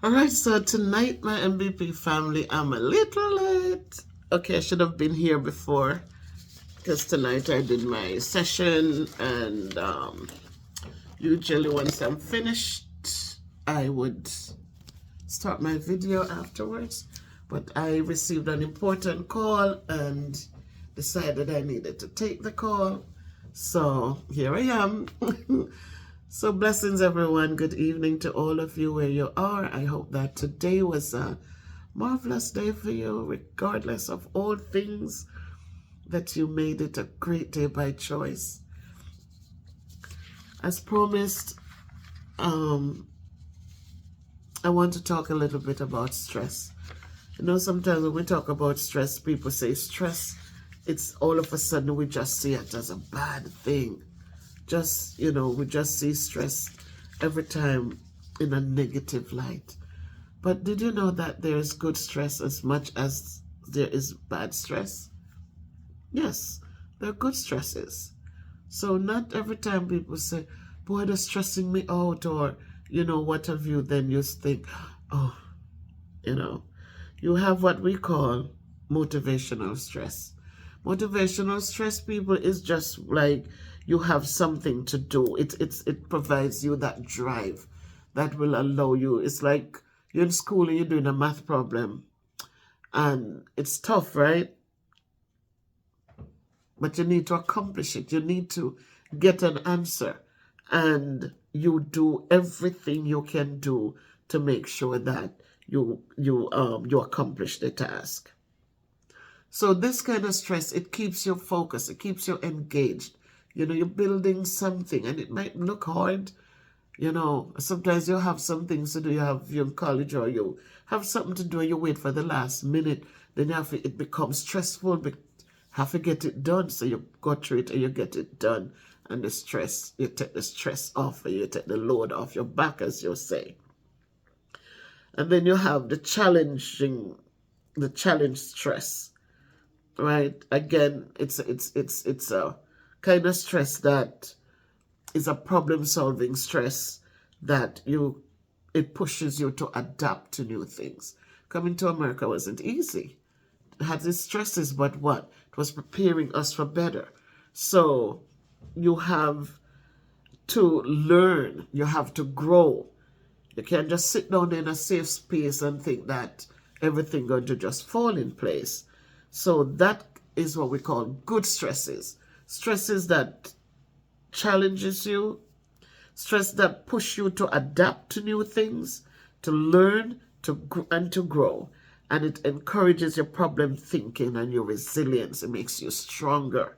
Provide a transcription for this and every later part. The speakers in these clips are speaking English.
All right, so tonight, my MVP family, I'm a little late. Okay, I should have been here before because tonight I did my session, and usually once I'm finished, I would start my video afterwards. But I received an important call and decided I needed to take the call. So here I am. So blessings, everyone. Good evening to all of you where you are. I hope that today was a marvelous day for you, regardless of all things, that you made it a great day by choice. As promised, I want to talk a little bit about stress. You know, sometimes when we talk about stress, people say stress, it's all of a sudden we just see it as a bad thing. We just see stress every time in a negative light. But did you know that there is good stress as much as there is bad stress? Yes, there are good stresses. So not every time people say, boy, they're stressing me out, or, what have you, then you think, oh, you have what we call motivational stress. Motivational stress, people, is just like you have something to do. It provides you that drive that will allow you. It's like you're in school and you're doing a math problem, and it's tough, right? But you need to accomplish it. You need to get an answer, and you do everything you can do to make sure that you accomplish the task. So this kind of stress, it keeps you focused, it keeps you engaged. You're building something, and it might look hard. Sometimes you have some things to do. You're in college, or you have something to do, and you wait for the last minute. Then it becomes stressful, but have to get it done. So you go through it and you get it done. And you take the stress off, or you take the load off your back, as you say. And then you have the challenge stress, right? Again, it's a kind of stress that is a problem-solving stress that it pushes you to adapt to new things. Coming to America wasn't easy. It had its stresses, but what? It was preparing us for better. So you have to learn, you have to grow. You can't just sit down in a safe space and think that everything going to just fall in place. So that is what we call good stresses. Stresses that challenges you, stress that push you to adapt to new things, to learn, and to grow. And it encourages your problem thinking and your resilience. It makes you stronger.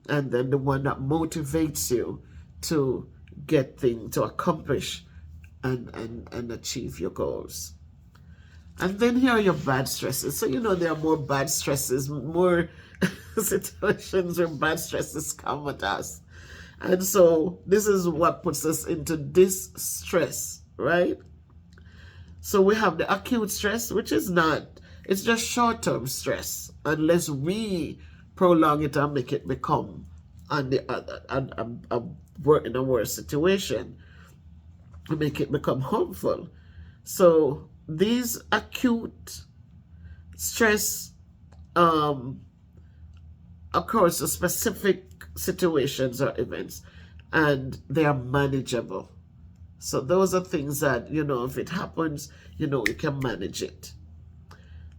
And then the one that motivates you to to accomplish and achieve your goals. And then here are your bad stresses. So there are more bad stresses, more situations where bad stresses come at us. And so this is what puts us into distress, right? So we have the acute stress, which is it's just short-term stress, unless we prolong it and make it become in a worse situation, make it become harmful. So these acute stress occurs to specific situations or events, and they are manageable. So those are things that, if it happens, you can manage it.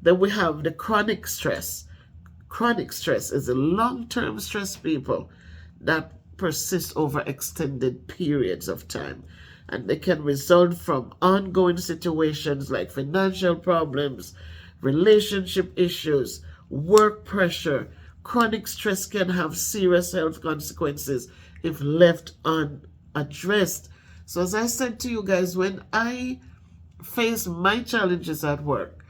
Then we have the chronic stress. Chronic stress is a long-term stress, people, that persist over extended periods of time. And they can result from ongoing situations like financial problems, relationship issues, work pressure. Chronic stress can have serious health consequences if left unaddressed. So as I said to you guys, when I face my challenges at work,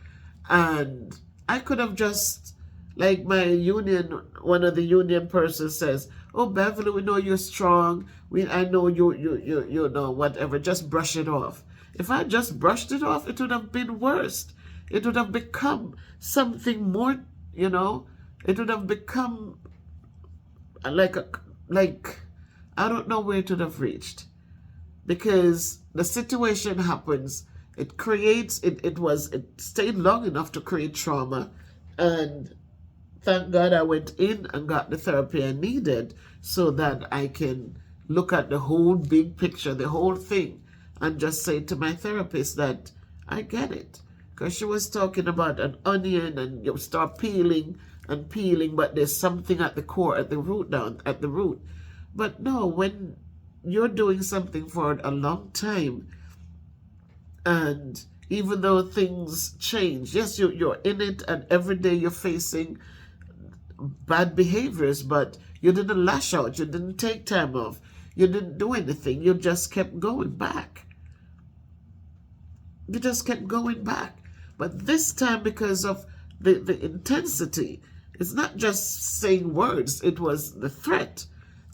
and I could have just, like one of the union persons says, oh, Beverly, we know you're strong. I know you know, whatever, just brush it off. If I just brushed it off, it would have been worse. It would have become something more, it would have become like I don't know where it would have reached. Because the situation happens, It creates, it stayed long enough to create trauma. And thank God I went in and got the therapy I needed so that I can look at the whole big picture, the whole thing, and just say to my therapist that I get it. Because she was talking about an onion and you start peeling and peeling, but there's something at the core, at the root, down at the root. But no, when you're doing something for a long time, and even though things change, yes, you're in it, and every day you're facing bad behaviors, but you didn't lash out, you didn't take time off, you didn't do anything, you just kept going back. You just kept going back. But this time, because of the intensity, it's not just saying words, it was the threat.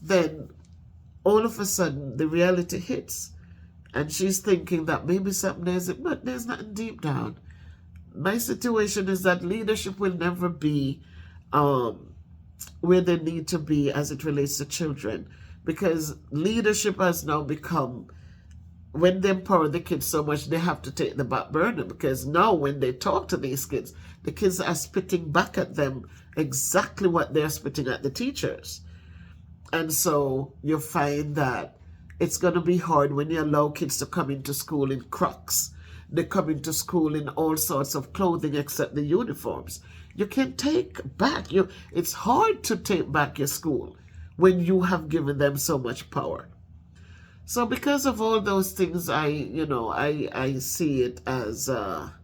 Then all of a sudden, the reality hits. And she's thinking that maybe something is it, but there's nothing deep down. My situation is that leadership will never be where they need to be as it relates to children, because leadership has now become, when they empower the kids so much, they have to take the back burner, because now when they talk to these kids, the kids are spitting back at them exactly what they're spitting at the teachers. And so you find that it's going to be hard when you allow kids to come into school in Crocs. They come into school in all sorts of clothing except the uniforms. You can't take back. It's hard to take back your school when you have given them so much power. So because of all those things, I see it as a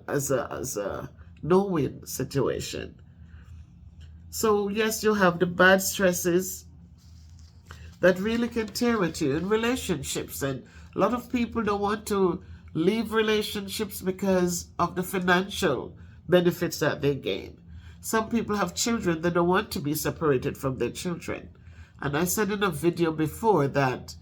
as a no-win situation. So yes, you have the bad stresses that really can tear at you in relationships. And a lot of people don't want to leave relationships because of the financial benefits that they gain. Some people have children, they don't want to be separated from their children. And I said in a video before that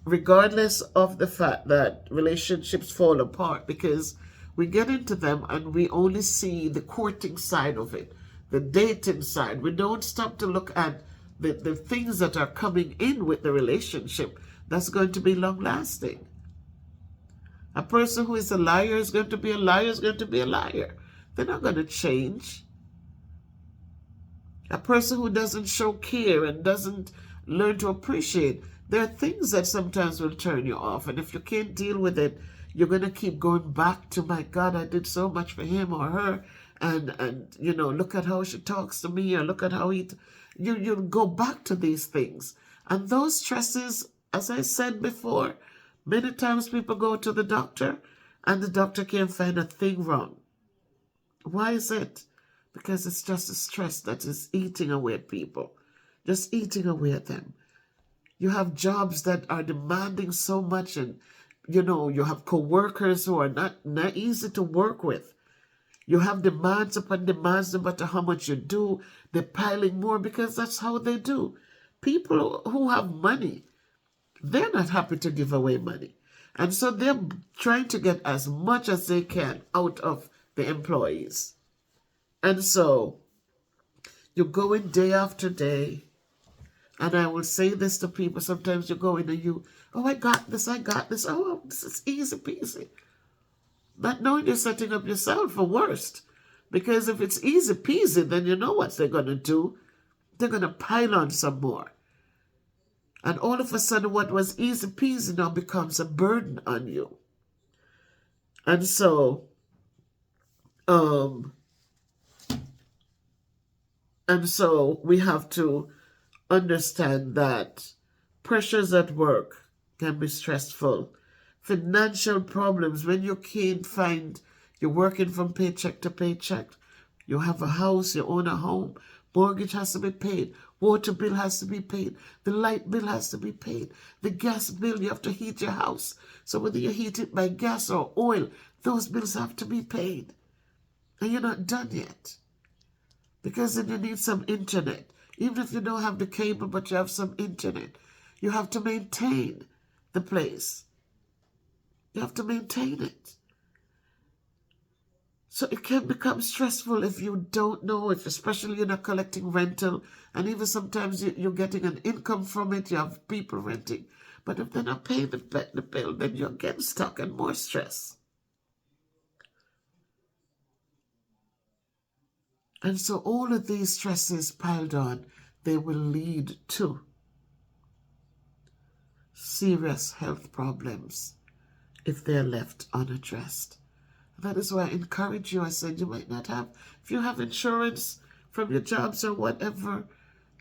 regardless of the fact that relationships fall apart, because we get into them and we only see the courting side of it, the dating side. We don't stop to look at the things that are coming in with the relationship that's going to be long lasting. A person who is a liar is going to be a liar, is going to be a liar. They're not going to change. A person who doesn't show care and doesn't learn to appreciate, there are things that sometimes will turn you off. And if you can't deal with it, you're going to keep going back to, my God, I did so much for him or her. And look at how she talks to me, or look at how you go back to these things. And those stresses, as I said before, many times people go to the doctor and the doctor can't find a thing wrong. Why is it? Because it's just a stress that is eating away at people, just eating away at them. You have jobs that are demanding so much, and you have co-workers who are not easy to work with. You have demands upon demands, no matter how much you do, they're piling more because that's how they do. People who have money, they're not happy to give away money. And so they're trying to get as much as they can out of the employees. And so you go in day after day, and I will say this to people, sometimes you go in and I got this, oh, this is easy peasy. Not knowing you're setting up yourself for worst. Because if it's easy peasy, then you know what they're going to do. They're going to pile on some more. And all of a sudden, what was easy peasy now becomes a burden on you. And so, we have to understand that pressures at work can be stressful. Financial problems, when you can't find, you're working from paycheck to paycheck. You have a house, you own a home, mortgage has to be paid, water bill has to be paid, the light bill has to be paid, the gas bill, you have to heat your house. So whether you heat it by gas or oil, those bills have to be paid. And you're not done yet. Because then you need some internet. Even if you don't have the cable, but you have some internet, you have to maintain the place. You have to maintain it. So it can become stressful if you don't know, if especially you're not collecting rental, and even sometimes you're getting an income from it, you have people renting. But if they're not paying the bill, then you're getting stuck and more stress. And so all of these stresses piled on, they will lead to serious health problems if they're left unaddressed. That is why I encourage you. I said you might not have, if you have insurance from your jobs or whatever,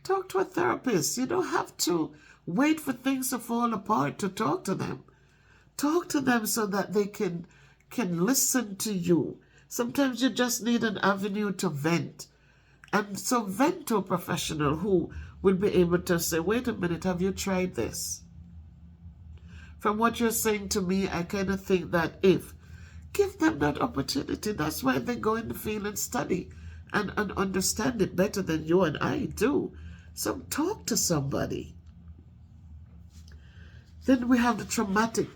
talk to a therapist. You don't have to wait for things to fall apart to talk to them. Talk to them so that they can listen to you. Sometimes you just need an avenue to vent. And so vent to a professional who will be able to say, wait a minute, have you tried this? From what you're saying to me, I kind of think that give them that opportunity. That's why they go in the field and study and understand it better than you and I do. So talk to somebody. Then we have the traumatic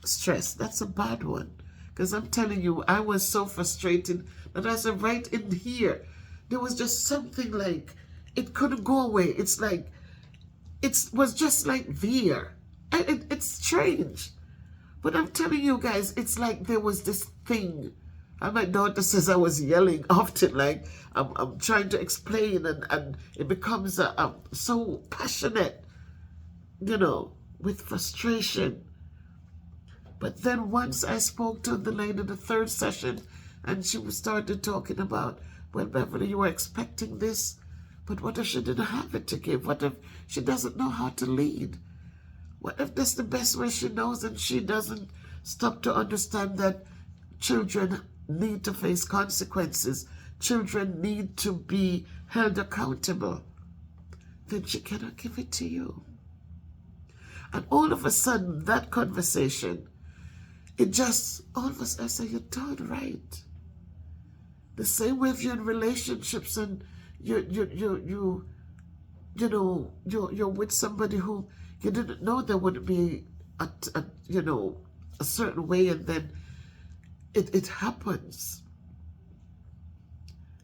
stress. That's a bad one. Because I'm telling you, I was so frustrated that as I right in here, there was just something like, it couldn't go away. It's like, it was just like there. It's strange. But I'm telling you guys, it's like there was this thing. And my daughter says I was yelling often, like I'm trying to explain, and it becomes so passionate, with frustration. But then once I spoke to the lady in the third session, and she started talking about, well, Beverly, you were expecting this, but what if she didn't have it to give? What if she doesn't know how to lead? What if that's the best way she knows and she doesn't stop to understand that children need to face consequences? Children need to be held accountable. Then she cannot give it to you. And all of a sudden, that conversation, all of a sudden, I say, you're darn right. The same way if you're in relationships and you're with somebody who you didn't know there would be a certain way, and then it happens.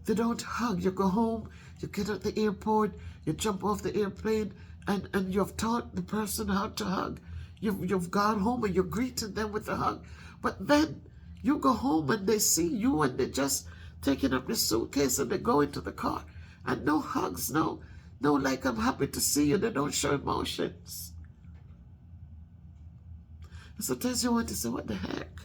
They don't hug. You go home, you get at the airport, you jump off the airplane, and you've taught the person how to hug. You've gone home and you greeted them with a hug. But then you go home and they see you and they're just taking up the suitcase and they go into the car. And no hugs, no like I'm happy to see you. They don't show emotions. And sometimes you want to say, what the heck?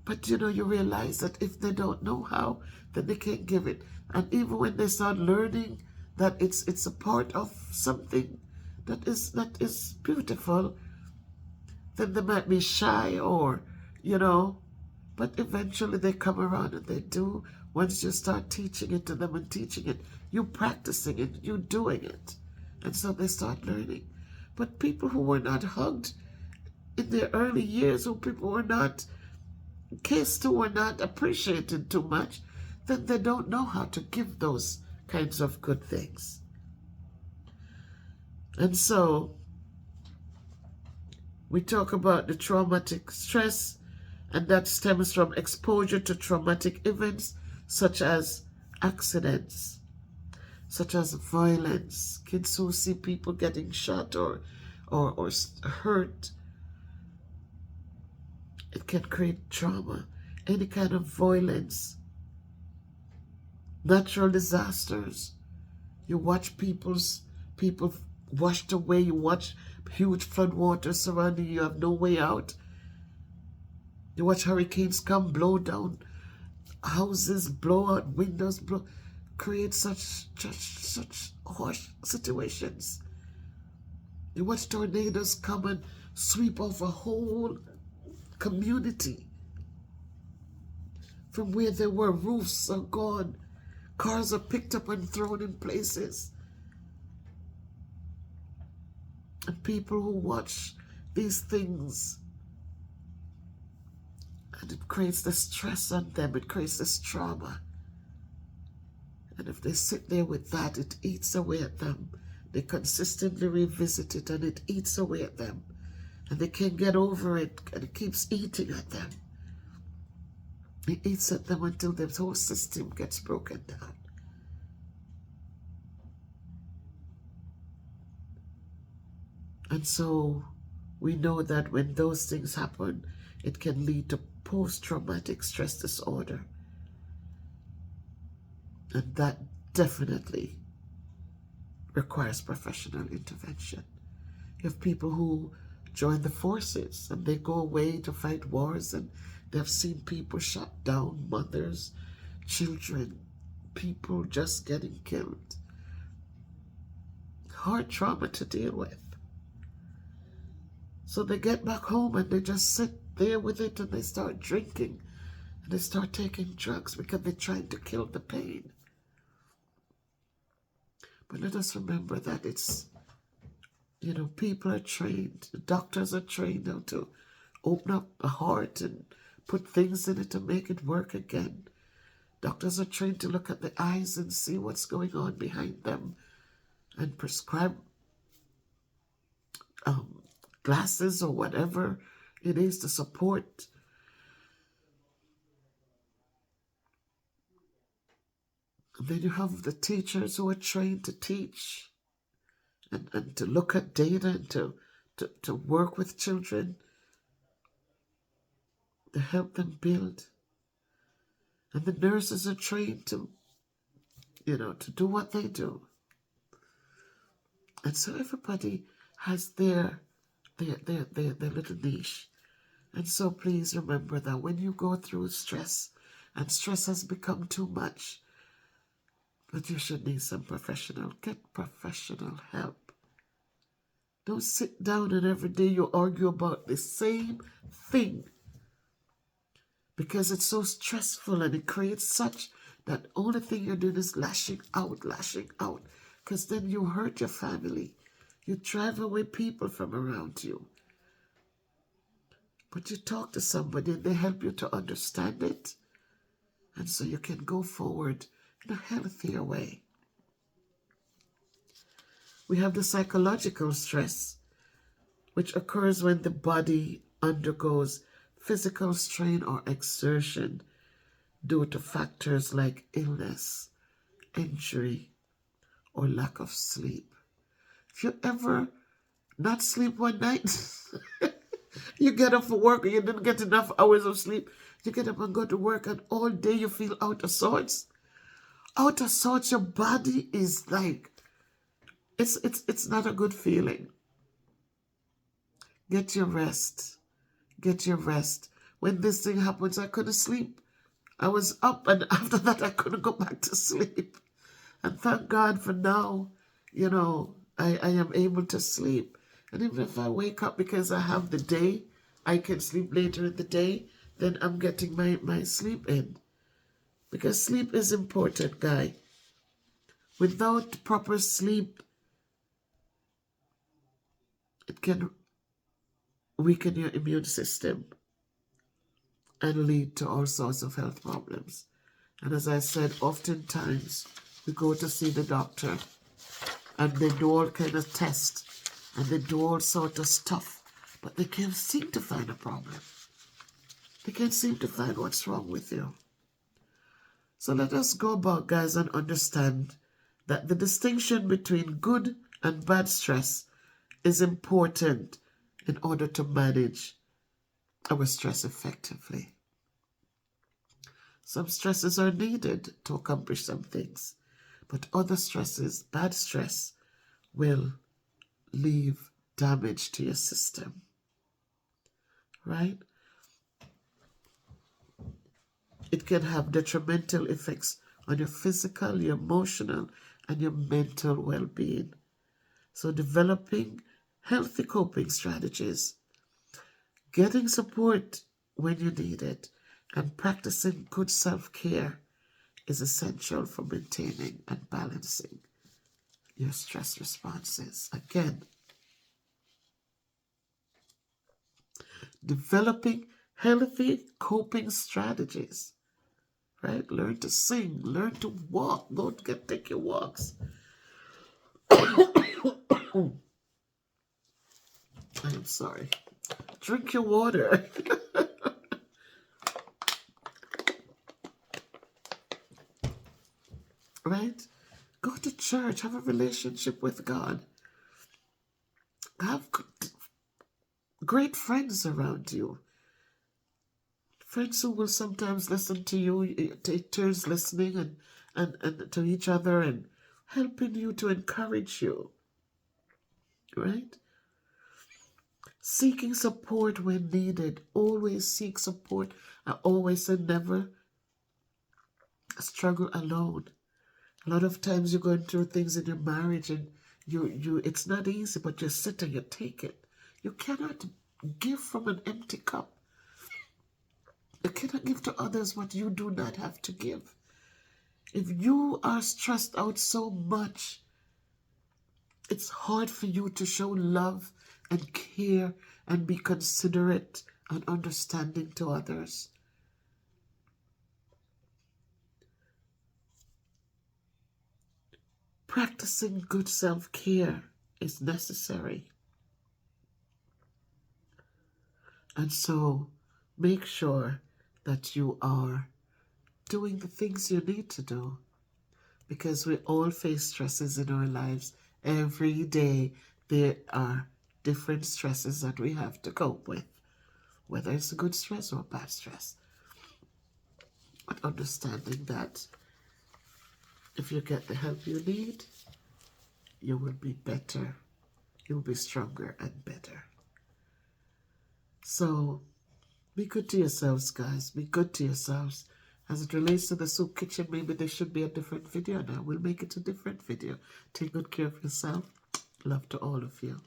But you realize that if they don't know how, then they can't give it. And even when they start learning that it's a part of something that is beautiful, then they might be shy or, but eventually they come around and they do. Once you start teaching it to them and teaching it, you practicing it, you doing it. And so they start learning. But people who were not hugged in their early years, or people who were not kissed, who were not appreciated too much, then they don't know how to give those kinds of good things. And so we talk about the traumatic stress, and that stems from exposure to traumatic events such as accidents, such as violence, kids who see people getting shot or hurt. It can create trauma, any kind of violence, natural disasters. You watch people washed away. You watch huge floodwaters surrounding you. You have no way out. You watch hurricanes come, blow down houses, blow out windows, create such harsh situations. You watch tornadoes come and sweep off a whole community. From where there were, roofs are gone. Cars are picked up and thrown in places. And people who watch these things, and it creates the stress on them, it creates this trauma. And if they sit there with that, it eats away at them. They consistently revisit it and it eats away at them. And they can't get over it, and it keeps eating at them. It eats at them until their whole system gets broken down. And so we know that when those things happen, it can lead to post-traumatic stress disorder. And that definitely requires professional intervention. You have people who join the forces and they go away to fight wars, and they've seen people shot down, mothers, children, people just getting killed. Hard trauma to deal with. So they get back home and they just sit there with it, and they start drinking and they start taking drugs because they're trying to kill the pain. But let us remember that it's, people are trained, doctors are trained how to open up the heart and put things in it to make it work again. Doctors are trained to look at the eyes and see what's going on behind them and prescribe glasses or whatever it is to support. And then you have the teachers who are trained to teach and to look at data and to work with children, to help them build. And the nurses are trained to do what they do. And so everybody has their little niche. And so please remember that when you go through stress, and stress has become too much, that you should need some get professional help. Don't sit down and every day you argue about the same thing, because it's so stressful and it creates such that only thing you're doing is lashing out, because then you hurt your family. You drive away people from around you. But you talk to somebody and they help you to understand it, and so you can go forward in a healthier way. We have the psychological stress, which occurs when the body undergoes physical strain or exertion due to factors like illness, injury, or lack of sleep. If you ever not sleep one night, you get up for work and you didn't get enough hours of sleep, you get up and go to work and all day you feel out of sorts. Out of sorts, your body is like, it's not a good feeling. Get your rest. Get your rest. When this thing happens, I couldn't sleep. I was up, and after that, I couldn't go back to sleep. And thank God for now, I am able to sleep. And even if I wake up because I have the day, I can sleep later in the day, then I'm getting my sleep in. Because sleep is important, guy. Without proper sleep, it can weaken your immune system and lead to all sorts of health problems. And as I said, oftentimes we go to see the doctor and they do all kind of tests and they do all sort of stuff, but they can't seem to find a problem. They can't seem to find what's wrong with you. So let us go about, guys, and understand that the distinction between good and bad stress is important in order to manage our stress effectively. Some stresses are needed to accomplish some things, but other stresses, bad stress, will leave damage to your system, right? It can have detrimental effects on your physical, your emotional, and your mental well-being. So developing healthy coping strategies, getting support when you need it, and practicing good self-care is essential for maintaining and balancing your stress responses. Again, developing healthy coping strategies, right? Learn to sing, learn to walk, take your walks. I am sorry. Drink your water. right? Go to church, have a relationship with God. Have great friends around you. Friends who will sometimes listen to you, take turns listening and to each other and helping you, to encourage you, right? Seeking support when needed. Always seek support. I always say never struggle alone. A lot of times you're going through things in your marriage and it's not easy, but you sit and you take it. You cannot give from an empty cup. You cannot give to others what you do not have to give. If you are stressed out so much, it's hard for you to show love and care and be considerate and understanding to others. Practicing good self-care is necessary. And so make sure that you are doing the things you need to do, because we all face stresses in our lives. Every day there are different stresses that we have to cope with, whether it's a good stress or bad stress. But understanding that if you get the help you need, you will be better. You'll be stronger and better. So be good to yourselves, guys. Be good to yourselves. As it relates to the soup kitchen, maybe there should be a different video now. We'll make it a different video. Take good care of yourself. Love to all of you.